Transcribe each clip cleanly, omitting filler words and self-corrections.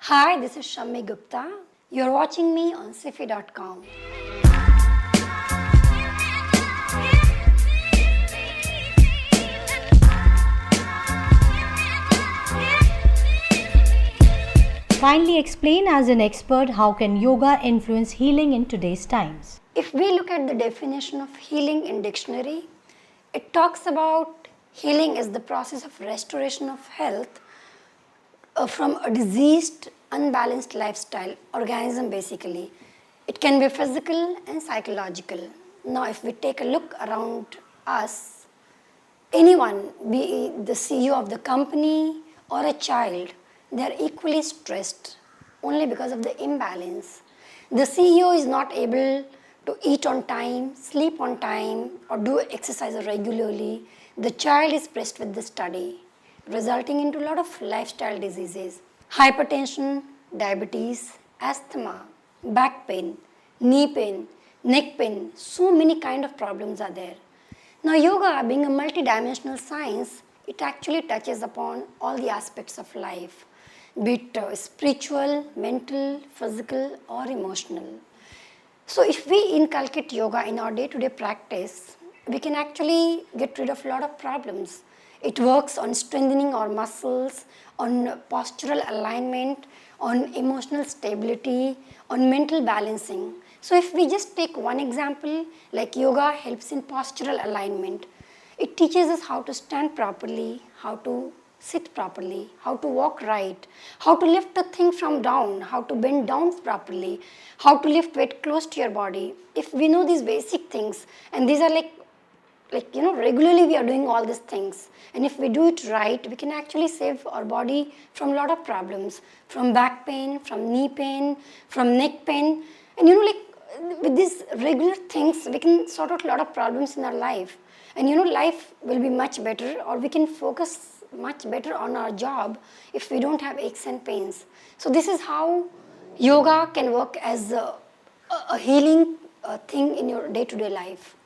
Hi, this is Shammi Gupta. You're watching me on Sifi.com. Kindly explain as an expert how can yoga influence healing in today's times. If we look at the definition of healing in dictionary, it talks about healing is the process of restoration of health from a diseased, unbalanced lifestyle, organism basically. It can be physical and psychological. Now, if we take a look around us, anyone, be the CEO of the company or a child, they are equally stressed only because of the imbalance. The CEO is not able to eat on time, sleep on time, or do exercise regularly. The child is pressed with the study, resulting into a lot of lifestyle diseases. Hypertension, diabetes, asthma, back pain, knee pain, neck pain, so many kind of problems are there. Now yoga being a multidimensional science, it actually touches upon all the aspects of life, be it spiritual, mental, physical or emotional. So if we inculcate yoga in our day-to-day practice, we can actually get rid of a lot of problems. It works on strengthening our muscles, on postural alignment, on emotional stability, on mental balancing. So if we just take one example, like yoga helps in postural alignment. It teaches us how to stand properly, how to sit properly, how to walk right, how to lift a thing from down, how to bend down properly, how to lift weight close to your body. If we know these basic things, and these are regularly we are doing all these things, and if we do it right, we can actually save our body from a lot of problems, from back pain, from knee pain, from neck pain, and with these regular things we can sort out a lot of problems in our life, and life will be much better, or we can focus much better on our job if we don't have aches and pains. So this is how yoga can work as a healing thing in your day-to-day life.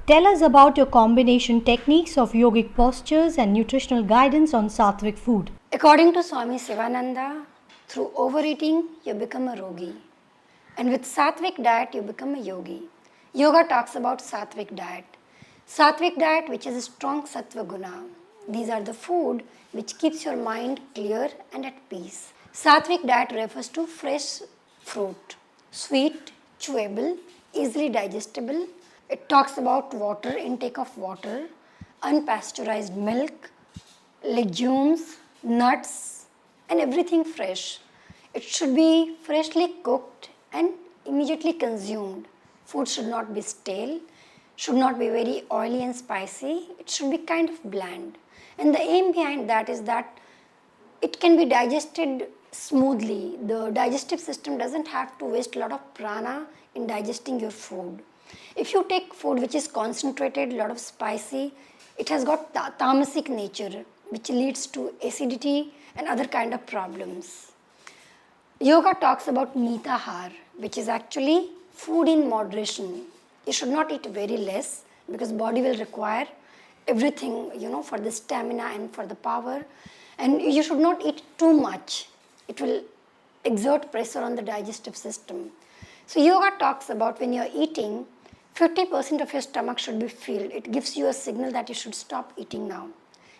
Tell us about your combination techniques of yogic postures and nutritional guidance on sattvic food. According to Swami Sivananda, through overeating you become a rogi, and with sattvic diet you become a yogi. Yoga talks about sattvic diet. Sattvic diet, which is a strong sattva guna. These are the food which keeps your mind clear and at peace. Sattvic diet refers to fresh fruit, sweet, chewable, easily digestible. It talks about water, intake of water, unpasteurized milk, legumes, nuts, and everything fresh. It should be freshly cooked and immediately consumed. Food should not be stale, should not be very oily and spicy. It should be kind of bland. And the aim behind that is that it can be digested smoothly. The digestive system doesn't have to waste a lot of prana in digesting your food. If you take food which is concentrated, a lot of spicy, it has got tamasic nature, which leads to acidity and other kind of problems. Yoga talks about mitahar, which is actually food in moderation. You should not eat very less because body will require everything, for the stamina and for the power. And you should not eat too much. It will exert pressure on the digestive system. So yoga talks about when you're eating, 50% of your stomach should be filled. It gives you a signal that you should stop eating now.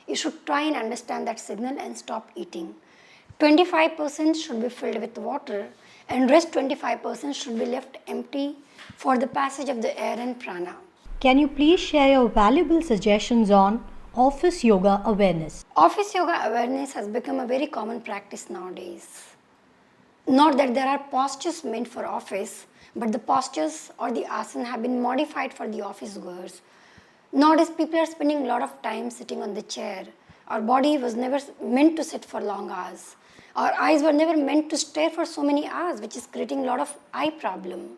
You should try and understand that signal and stop eating. 25% should be filled with water, and rest 25% should be left empty for the passage of the air and prana. Can you please share your valuable suggestions on office yoga awareness? Office yoga awareness has become a very common practice nowadays. Not that there are postures meant for office, but the postures or the asana have been modified for the office goers. Nowadays people are spending a lot of time sitting on the chair. Our body was never meant to sit for long hours. Our eyes were never meant to stare for so many hours, which is creating a lot of eye problem,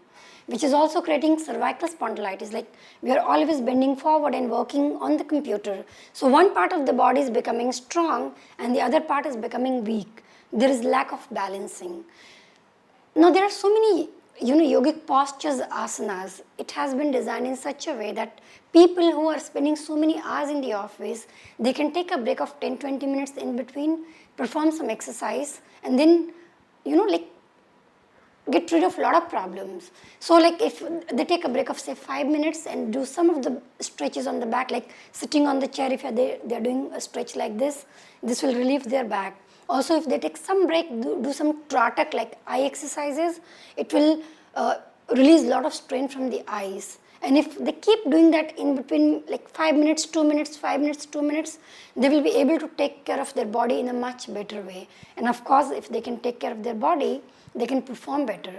which is also creating cervical spondylitis. Like we are always bending forward and working on the computer. So one part of the body is becoming strong and the other part is becoming weak. There is lack of balancing. Now there are so many yogic postures, asanas. It has been designed in such a way that people who are spending so many hours in the office, they can take a break of 10-20 minutes in between, perform some exercise, and then like get rid of a lot of problems. So like if they take a break of say 5 minutes and do some of the stretches on the back, like sitting on the chair, if they're doing a stretch like this will relieve their back. Also if they take some break, do some Tratak like eye exercises, it will release a lot of strain from the eyes. And if they keep doing that in between like 5 minutes, 2 minutes, 5 minutes, 2 minutes, they will be able to take care of their body in a much better way. And of course, if they can take care of their body, they can perform better.